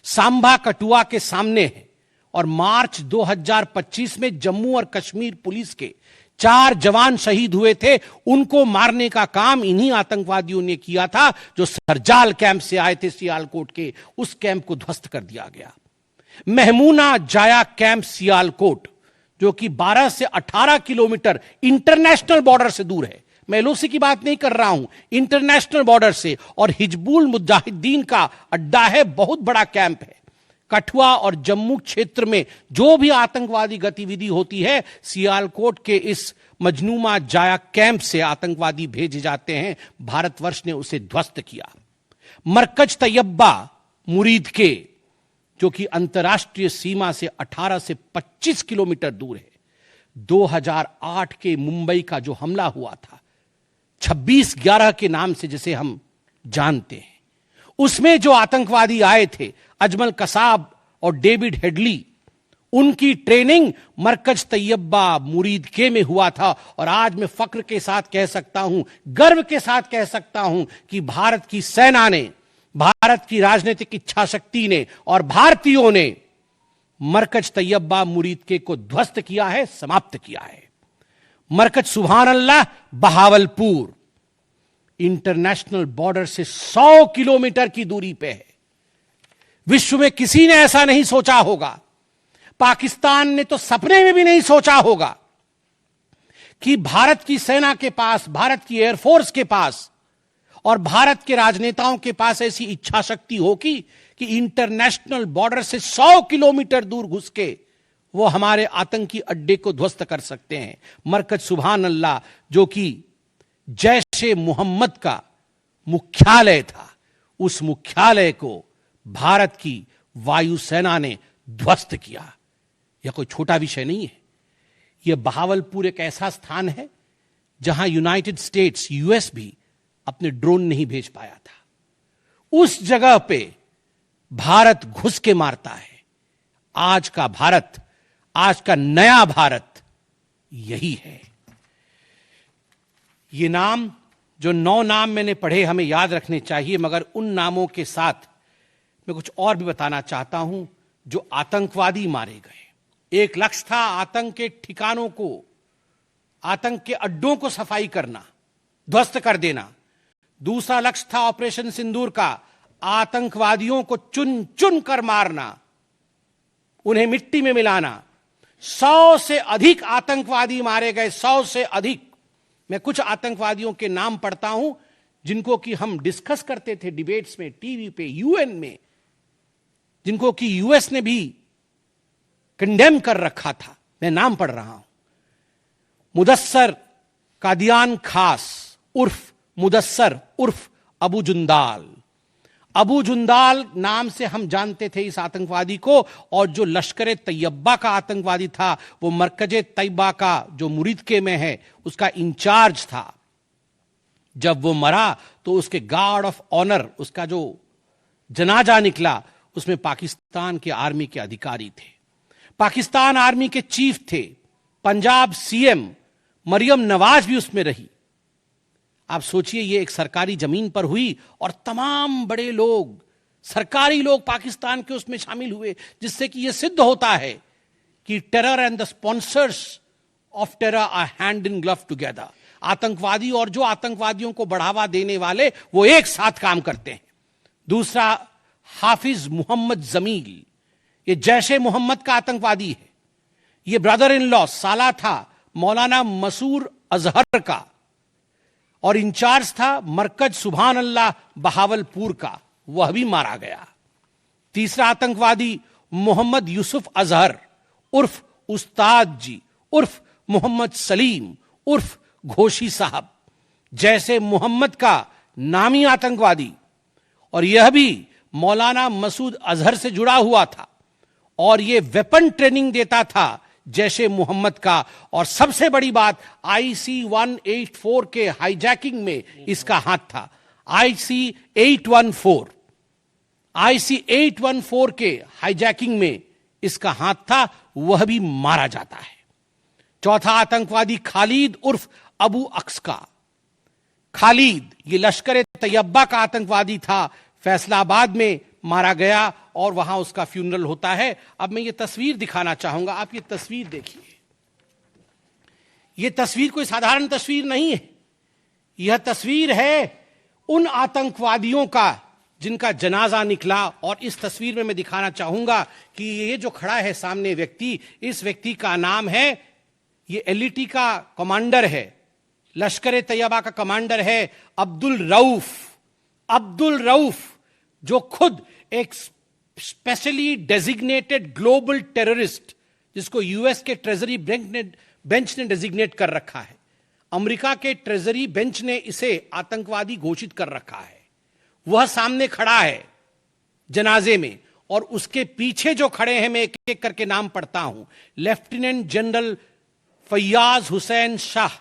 सांबा कठुआ के सामने है। और मार्च 2025 में जम्मू और कश्मीर पुलिस के 4 जवान शहीद हुए थे, उनको मारने का काम इन्हीं आतंकवादियों ने किया था जो सरजाल कैंप से आए थे सियालकोट के, उस कैंप को ध्वस्त कर दिया गया। महमूना जाया कैंप सियालकोट जो कि 12 से 18 किलोमीटर इंटरनेशनल बॉर्डर से दूर है, मैं एलओसी की बात नहीं कर रहा हूं, इंटरनेशनल बॉर्डर से, और हिजबुल मुजाहिदीन का अड्डा है, बहुत बड़ा कैंप है। कठुआ और जम्मू क्षेत्र में जो भी आतंकवादी गतिविधि होती है, सियालकोट के इस मजनूमा जाया कैंप से आतंकवादी भेजे जाते हैं। भारतवर्ष ने उसे ध्वस्त किया। मरकज तैयबा मुरीद के, जो कि अंतर्राष्ट्रीय सीमा से 18 से 25 किलोमीटर दूर है, 2008 के मुंबई का जो हमला हुआ था 26/11 के नाम से जिसे हम जानते हैं, उसमें जो आतंकवादी आए थे अजमल कसाब और डेविड हेडली, उनकी ट्रेनिंग मरकज तैयबा मुरीद के में हुआ था। और आज मैं फक्र के साथ कह सकता हूं, गर्व के साथ कह सकता हूं कि भारत की सेना ने, भारत की राजनीतिक इच्छा शक्ति ने और भारतीयों ने मरकज तैयबा मुरीद के को ध्वस्त किया है, समाप्त किया है। मरकज सुभान अल्लाह बहावलपुर इंटरनेशनल बॉर्डर से 100 किलोमीटर की दूरी पे है। विश्व में किसी ने ऐसा नहीं सोचा होगा, पाकिस्तान ने तो सपने में भी नहीं सोचा होगा कि भारत की सेना के पास, भारत की एयरफोर्स के पास और भारत के राजनेताओं के पास ऐसी इच्छा शक्ति होगी कि इंटरनेशनल बॉर्डर से 100 किलोमीटर दूर घुस के वो हमारे आतंकी अड्डे को ध्वस्त कर सकते हैं। मरकज सुभान अल्लाह जो कि जैशे मोहम्मद का मुख्यालय था, उस मुख्यालय को भारत की वायुसेना ने ध्वस्त किया। यह कोई छोटा विषय नहीं है। यह बहावलपुर एक ऐसा स्थान है जहां यूनाइटेड स्टेट्स, यूएस भी अपने ड्रोन नहीं भेज पाया था। उस जगह पे भारत घुस के मारता है। आज का भारत, आज का नया भारत यही है। ये नाम, जो 9 नाम मैंने पढ़े, हमें याद रखने चाहिए, मगर उन नामों के साथ मैं कुछ और भी बताना चाहता हूं। जो आतंकवादी मारे गए, एक लक्ष्य था आतंक के ठिकानों को, आतंक के अड्डों को सफाई करना, ध्वस्त कर देना। दूसरा लक्ष्य था ऑपरेशन सिंदूर का, आतंकवादियों को चुन चुन कर मारना, उन्हें मिट्टी में मिलाना। 100 से अधिक आतंकवादी मारे गए, 100 से अधिक। मैं कुछ आतंकवादियों के नाम पढ़ता हूं जिनको कि हम डिस्कस करते थे डिबेट्स में, टीवी पे, यूएन में, जिनको कि यूएस ने भी कंडेम कर रखा था। मैं नाम पढ़ रहा हूं। मुदस्सर कादियान खास उर्फ मुदस्सर उर्फ अबू जुंदाल। अबू जुंदाल नाम से हम जानते थे इस आतंकवादी को, और जो लश्कर तैयबा का आतंकवादी था, वो मरकज तैयबा का जो मुरीदके में है, उसका इंचार्ज था। जब वो मरा तो उसके गार्ड ऑफ ऑनर, उसका जो जनाजा निकला, उसमें पाकिस्तान के आर्मी के अधिकारी थे। पाकिस्तान आर्मी के चीफ थे, पंजाब सीएम मरियम नवाज भी उसमें रही। आप सोचिए, ये एक सरकारी जमीन पर हुई और तमाम बड़े लोग, सरकारी लोग पाकिस्तान के उसमें शामिल हुए, जिससे कि यह सिद्ध होता है कि terror and the sponsors of terror are hand in glove together. आतंकवादी और जो आतंकवादियों को बढ़ावा देने वाले, वो एक साथ काम करते हैं। दूसरा, हाफिज मोहम्मद जमील, ये जैशे मोहम्मद का आतंकवादी है। ये ब्रदर इन लॉ साला था मौलाना मसूर अजहर का, और इंचार्ज था मरकज सुभान अल्लाह बहावलपुर का, वह भी मारा गया। तीसरा आतंकवादी मोहम्मद यूसुफ अजहर उर्फ उस्ताद जी उर्फ मोहम्मद सलीम उर्फ घोशी साहब, जैसे मोहम्मद का नामी आतंकवादी, और यह भी मौलाना मसूद अजहर से जुड़ा हुआ था और यह वेपन ट्रेनिंग देता था जैशे मोहम्मद का। और सबसे बड़ी बात, IC 184 के हाईजैकिंग में इसका हाथ था। IC 814 के हाईजैकिंग में इसका हाथ था, वह भी मारा जाता है। चौथा आतंकवादी खालिद उर्फ अबू अक्सका। खालिद ये लश्कर तैयबा का आतंकवादी था, फैसलाबाद में मारा गया और वहां उसका फ्यूनरल होता है। अब मैं ये तस्वीर दिखाना चाहूंगा, आप ये तस्वीर देखिए। ये तस्वीर कोई साधारण तस्वीर नहीं है, यह तस्वीर है उन आतंकवादियों का जिनका जनाजा निकला। और इस तस्वीर में मैं दिखाना चाहूंगा कि ये जो खड़ा है सामने व्यक्ति, इस व्यक्ति का नाम है, ये LET का कमांडर है, लश्कर तैयबा का कमांडर है अब्दुल रऊफ, जो खुद एक स्पेशली डेजिग्नेटेड ग्लोबल टेररिस्ट, जिसको यूएस के ट्रेजरी बेंच ने डेजिग्नेट कर रखा है। अमेरिका के ट्रेजरी बेंच ने इसे आतंकवादी घोषित कर रखा है। वह सामने खड़ा है जनाजे में, और उसके पीछे जो खड़े हैं, मैं एक एक करके नाम पढ़ता हूं। लेफ्टिनेंट जनरल फैयाज हुसैन शाह,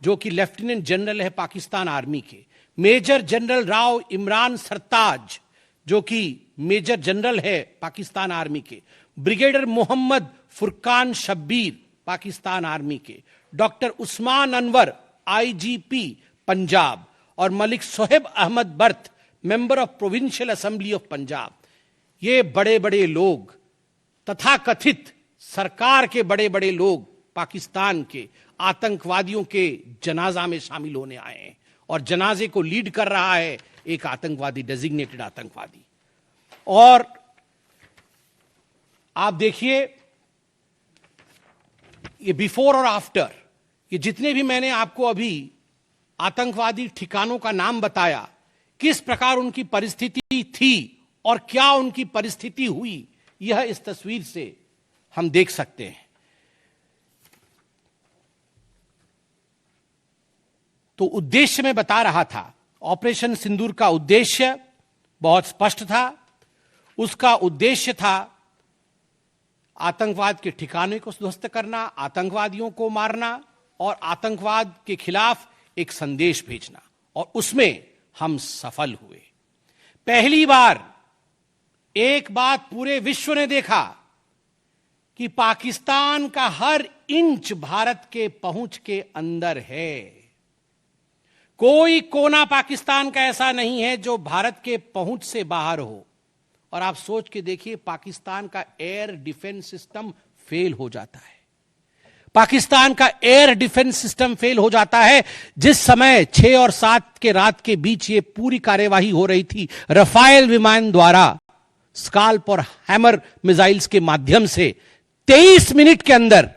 जो कि लेफ्टिनेंट जनरल है पाकिस्तान आर्मी के। मेजर जनरल राव इमरान सरताज, जो कि मेजर जनरल है पाकिस्तान आर्मी के। ब्रिगेडियर मोहम्मद फुरकान शब्बीर, पाकिस्तान आर्मी के। डॉक्टर उस्मान अनवर, IGP पंजाब, और Malik Sohaib Ahmed Barth, member of provincial assembly of Punjab. ये बड़े बड़े लोग, तथाकथित सरकार के बड़े बड़े लोग, पाकिस्तान के आतंकवादियों के जनाजा में शामिल होने आए हैं। और जनाजे को लीड कर रहा है एक आतंकवादी, डेजिग्नेटेड आतंकवादी। और आप देखिए, ये बिफोर और आफ्टर, ये जितने भी मैंने आपको अभी आतंकवादी ठिकानों का नाम बताया, किस प्रकार उनकी परिस्थिति थी और क्या उनकी परिस्थिति हुई, यह इस तस्वीर से हम देख सकते हैं। तो उद्देश्य मैं बता रहा था, ऑपरेशन सिंदूर का उद्देश्य बहुत स्पष्ट था। उसका उद्देश्य था आतंकवाद के ठिकाने को ध्वस्त करना, आतंकवादियों को मारना और आतंकवाद के खिलाफ एक संदेश भेजना, और उसमें हम सफल हुए। पहली बार एक बात पूरे विश्व ने देखा कि पाकिस्तान का हर इंच भारत के पहुंच के अंदर है। कोई कोना पाकिस्तान का ऐसा नहीं है जो भारत के पहुंच से बाहर हो। और आप सोच के देखिए, पाकिस्तान का एयर डिफेंस सिस्टम फेल हो जाता है। पाकिस्तान का एयर डिफेंस सिस्टम फेल हो जाता है जिस समय 6 और 7 के रात के बीच ये पूरी कार्यवाही हो रही थी। रफाल विमान द्वारा स्काल्प और हैमर मिसाइल्स के माध्यम से 23 मिनट के अंदर,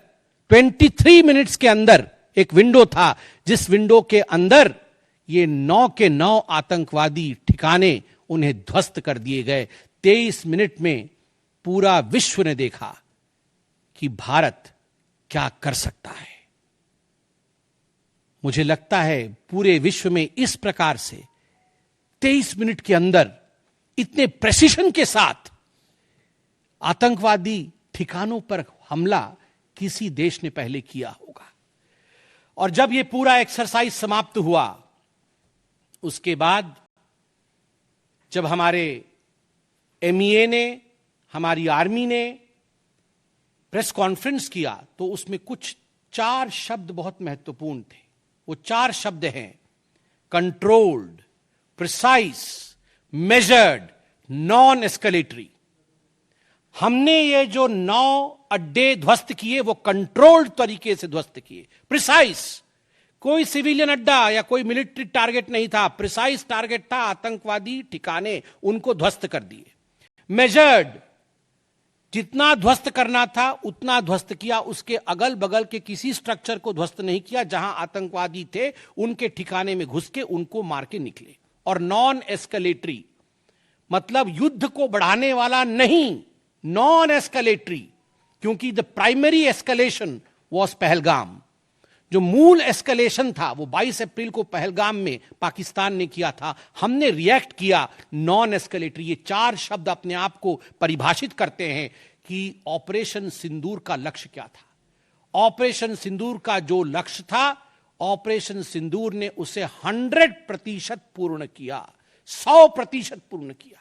23 मिनट्स के अंदर एक विंडो था, जिस विंडो के अंदर ये 9 के 9 आतंकवादी ठिकाने उन्हें ध्वस्त कर दिए गए। 23 मिनट में पूरा विश्व ने देखा कि भारत क्या कर सकता है। मुझे लगता है पूरे विश्व में इस प्रकार से 23 मिनट के अंदर इतने प्रेसिशन के साथ आतंकवादी ठिकानों पर हमला किसी देश ने पहले किया होगा। और जब यह पूरा एक्सरसाइज समाप्त हुआ, उसके बाद जब हमारे MEA ने, हमारी आर्मी ने प्रेस कॉन्फ्रेंस किया तो उसमें कुछ 4 शब्द बहुत महत्वपूर्ण थे। वो 4 शब्द हैं controlled, precise, measured, non escalatory. हमने ये जो 9 अड्डे ध्वस्त किए वो कंट्रोल्ड तरीके से ध्वस्त किए। प्रिसाइज, कोई सिविलियन अड्डा या कोई मिलिट्री टारगेट नहीं था, प्रिसाइज टारगेट था आतंकवादी ठिकाने, उनको ध्वस्त कर दिए। मेजर्ड, जितना ध्वस्त करना था उतना ध्वस्त किया, उसके अगल बगल के किसी स्ट्रक्चर को ध्वस्त नहीं किया। जहां आतंकवादी थे उनके ठिकाने में घुस के उनको मार के निकले। और नॉन एस्केलेटरी मतलब युद्ध को बढ़ाने वाला नहीं, नॉन एस्केलेटरी, क्योंकि the primary escalation was Pahalgam. जो मूल एस्केलेशन था वो 22 अप्रैल को पहलगाम में पाकिस्तान ने किया था, हमने रिएक्ट किया नॉन एस्केलेटरी। ये 4 शब्द अपने आप को परिभाषित करते हैं कि ऑपरेशन सिंदूर का लक्ष्य क्या था। ऑपरेशन सिंदूर का जो लक्ष्य था, ऑपरेशन सिंदूर ने उसे 100% पूर्ण किया, 100% पूर्ण किया।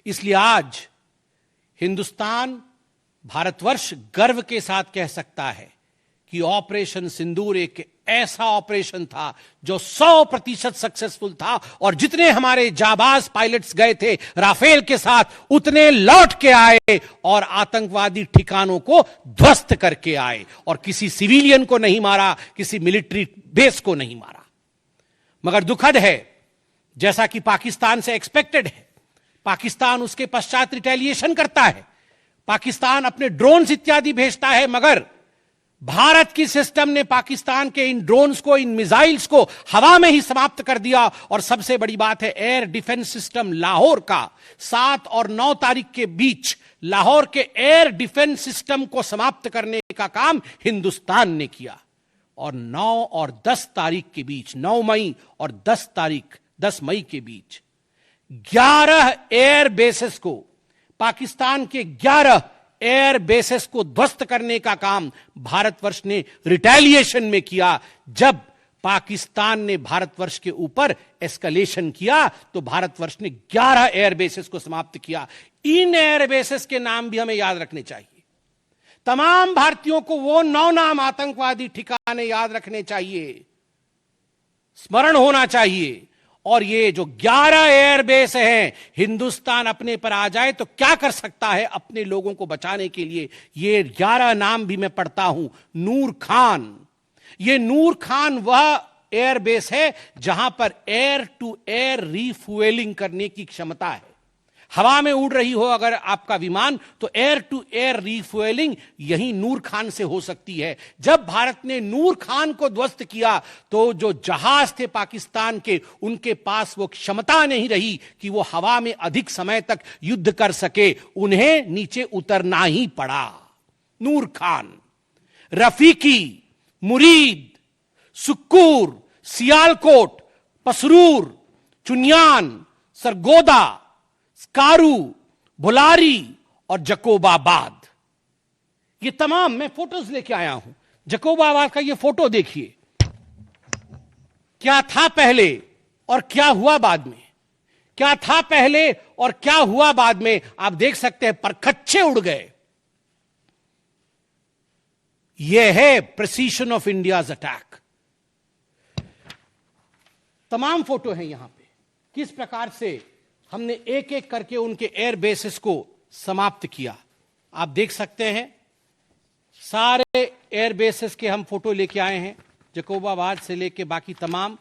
इसलिए आज हिंदुस्तान, भारतवर्ष गर्व के साथ कह सकता है कि ऑपरेशन सिंदूर एक ऐसा ऑपरेशन था जो 100% सक्सेसफुल था। और जितने हमारे जाबाज पायलट्स गए थे राफेल के साथ, उतने लौट के आए और आतंकवादी ठिकानों को ध्वस्त करके आए, और किसी सिविलियन को नहीं मारा, किसी मिलिट्री बेस को नहीं मारा। मगर दुखद है, जैसा कि पाकिस्तान से एक्सपेक्टेड है, पाकिस्तान उसके पश्चात रिटेलिएशन करता है, पाकिस्तान अपने ड्रोन्स इत्यादि भेजता है, मगर भारत की सिस्टम ने पाकिस्तान के इन ड्रोन्स को, इन मिसाइल्स को हवा में ही समाप्त कर दिया। और सबसे बड़ी बात है, एयर डिफेंस सिस्टम लाहौर का 7 और 9 तारीख के बीच लाहौर के एयर डिफेंस सिस्टम को समाप्त करने का काम हिंदुस्तान ने किया। और 9 और 10 तारीख के बीच, 9 मई और 10 मई के बीच 11 एयर बेसेस को, पाकिस्तान के 11 एयर बेसेस को ध्वस्त करने का काम भारतवर्ष ने रिटेलिएशन में किया। जब पाकिस्तान ने भारतवर्ष के ऊपर एस्केलेशन किया तो भारतवर्ष ने 11 एयर बेसेस को समाप्त किया। इन एयर बेसेस के नाम भी हमें याद रखने चाहिए। तमाम भारतीयों को वो 9 नाम आतंकवादी ठिकाने याद रखने चाहिए, स्मरण होना चाहिए। और ये जो 11 एयरबेस हैं, हिंदुस्तान अपने पर आ जाए तो क्या कर सकता है अपने लोगों को बचाने के लिए। ये 11 नाम भी मैं पढ़ता हूं। नूर खान, ये नूर खान वह एयरबेस है जहां पर एयर टू एयर रीफ्यूएलिंग करने की क्षमता है। हवा में उड़ रही हो अगर आपका विमान, तो एयर टू एयर रीफ्यूएलिंग यही नूर खान से हो सकती है। जब भारत ने नूर खान को ध्वस्त किया तो जो जहाज थे पाकिस्तान के, उनके पास वो क्षमता नहीं रही कि वो हवा में अधिक समय तक युद्ध कर सके, उन्हें नीचे उतरना ही पड़ा। नूर खान, रफीकी, मुरीद, सुक्कूर, सियालकोट, पसरूर, चुनियान, सरगोदा, स्कारू, भुलारी और जकोबाबाद, ये तमाम मैं फोटोज लेके आया हूं। जकोबाबाद का ये फोटो देखिए, क्या था पहले और क्या हुआ बाद में, क्या था पहले और क्या हुआ बाद में, आप देख सकते हैं परखच्चे उड़ गए। यह है प्रिसीशन ऑफ इंडियाज अटैक। तमाम फोटो हैं यहां पे, किस प्रकार से हमने एक एक करके उनके एयर बेसेस को समाप्त किया। आप देख सकते हैं सारे एयर बेसेस के हम फोटो लेके आए हैं, जकोबाबाद से लेके बाकी तमाम।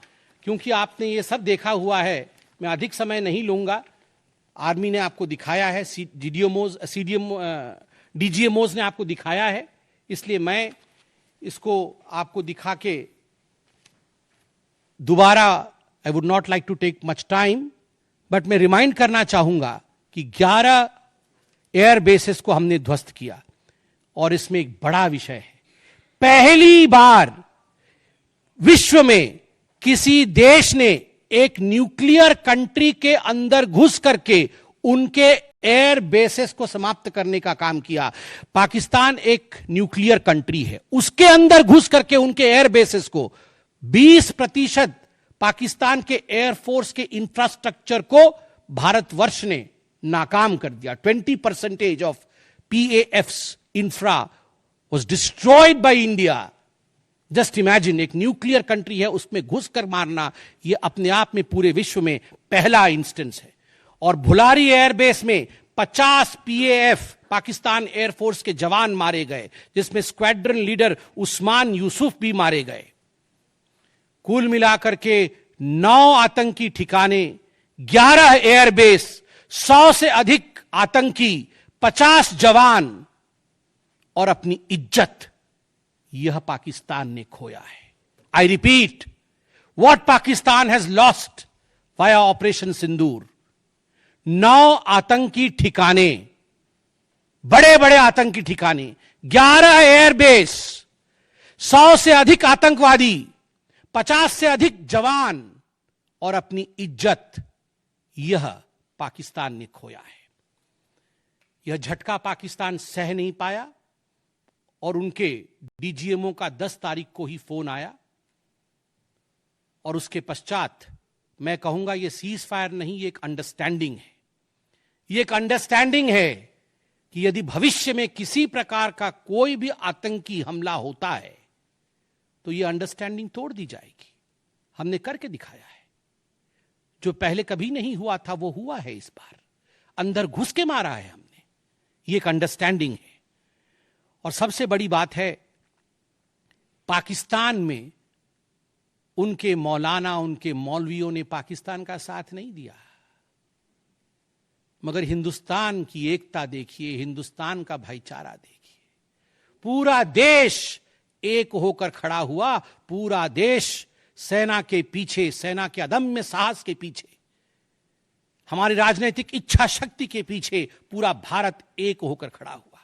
क्योंकि आपने ये सब देखा हुआ है, मैं अधिक समय नहीं लूंगा। आर्मी ने आपको दिखाया है, डीजीएमओज ने आपको दिखाया है, इसलिए मैं इसको आपको दिखा के दोबारा, I would not like to take much time, but मैं रिमाइंड करना चाहूंगा कि 11 एयर बेसेस को हमने ध्वस्त किया। और इसमें एक बड़ा विषय है, पहली बार विश्व में किसी देश ने एक न्यूक्लियर कंट्री के अंदर घुस करके उनके एयर बेसेस को समाप्त करने का काम किया। पाकिस्तान एक न्यूक्लियर कंट्री है, उसके अंदर घुस करके उनके एयर बेसेस को 20% पाकिस्तान के एयरफोर्स के इंफ्रास्ट्रक्चर को भारतवर्ष ने नाकाम कर दिया। 20% of PAFs infra was destroyed by India. Just imagine, एक न्यूक्लियर कंट्री है, उसमें घुसकर मारना, यह अपने आप में पूरे विश्व में पहला इंस्टेंस है। और भुलारी एयरबेस में 50 PAF पाकिस्तान एयरफोर्स के जवान मारे गए, जिसमें स्क्वाड्रन लीडर उस्मान यूसुफ भी मारे गए। कुल मिलाकर के 9 आतंकी ठिकाने, 11 एयरबेस, 100 से अधिक आतंकी, 50 जवान और अपनी इज्जत, यह पाकिस्तान ने खोया है। I repeat, what Pakistan has lost via operation Sindoor. 9 आतंकी ठिकाने, बड़े बड़े आतंकी ठिकाने, 11 एयरबेस, 100 से अधिक आतंकवादी, 50 से अधिक जवान और अपनी इज्जत, यह पाकिस्तान ने खोया है। यह झटका पाकिस्तान सह नहीं पाया और उनके DGMO का 10 तारीख को ही फोन आया और उसके पश्चात मैं कहूंगा यह सीज फायर नहीं, ये एक अंडरस्टैंडिंग है। ये एक अंडरस्टैंडिंग है कि यदि भविष्य में किसी प्रकार का कोई भी आतंकी हमला होता है तो यह अंडरस्टैंडिंग तोड़ दी जाएगी। हमने करके दिखाया है, जो पहले कभी नहीं हुआ था वो हुआ है इस बार। अंदर घुस के मारा है हमने, ये एक अंडरस्टैंडिंग है। और सबसे बड़ी बात है, पाकिस्तान में उनके मौलाना, उनके मौलवियों ने पाकिस्तान का साथ नहीं दिया, मगर हिंदुस्तान की एकता देखिए, हिंदुस्तान का भाईचारा देखिए। पूरा देश एक होकर खड़ा हुआ, पूरा देश सेना के पीछे, सेना के अदम्य साहस के पीछे, हमारी राजनीतिक इच्छा शक्ति के पीछे पूरा भारत एक होकर खड़ा हुआ।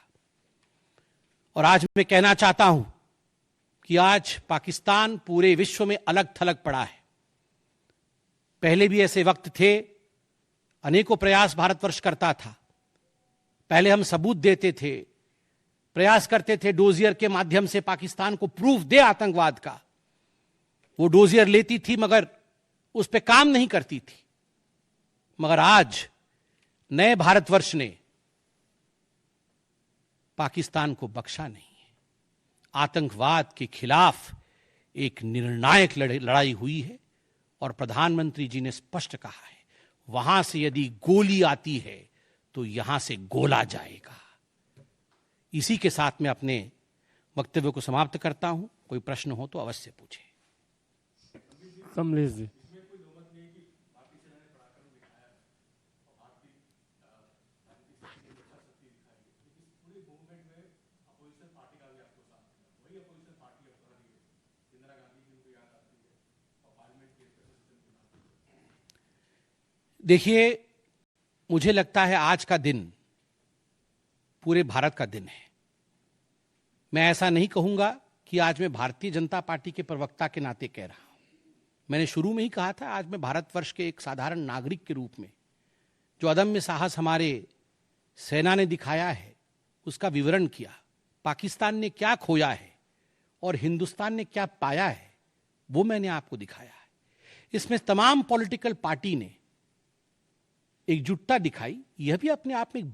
और आज मैं कहना चाहता हूं कि आज पाकिस्तान पूरे विश्व में अलग थलग पड़ा है। पहले भी ऐसे वक्त थे, अनेकों प्रयास भारतवर्ष करता था। पहले हम सबूत देते थे, प्रयास करते थे डोजियर के माध्यम से पाकिस्तान को प्रूफ दे आतंकवाद का। वो डोजियर लेती थी मगर उस पर काम नहीं करती थी। मगर आज नए भारतवर्ष ने पाकिस्तान को बख्शा नहीं है। आतंकवाद के खिलाफ एक निर्णायक लड़ाई हुई है और प्रधानमंत्री जी ने स्पष्ट कहा है, वहां से यदि गोली आती है तो यहां से गोला जाएगा। इसी के साथ मैं अपने वक्तव्य को समाप्त करता हूं। कोई प्रश्न हो तो अवश्य पूछे। कमलेश जी। देखिए, मुझे लगता है आज का दिन पूरे भारत का दिन है। मैं ऐसा नहीं कहूंगा कि आज मैं भारतीय जनता पार्टी के प्रवक्ता के नाते कह रहा हूं। मैंने शुरू में ही कहा था, आज मैं भारतवर्ष के एक साधारण नागरिक के रूप में जो अदम्य साहस हमारे सेना ने दिखाया है उसका विवरण किया। पाकिस्तान ने क्या खोया है और हिंदुस्तान ने क्या पाया है वो मैंने आपको दिखाया है। इसमें तमाम पॉलिटिकल पार्टी ने एकजुटता दिखाई, यह भी अपने आप में एक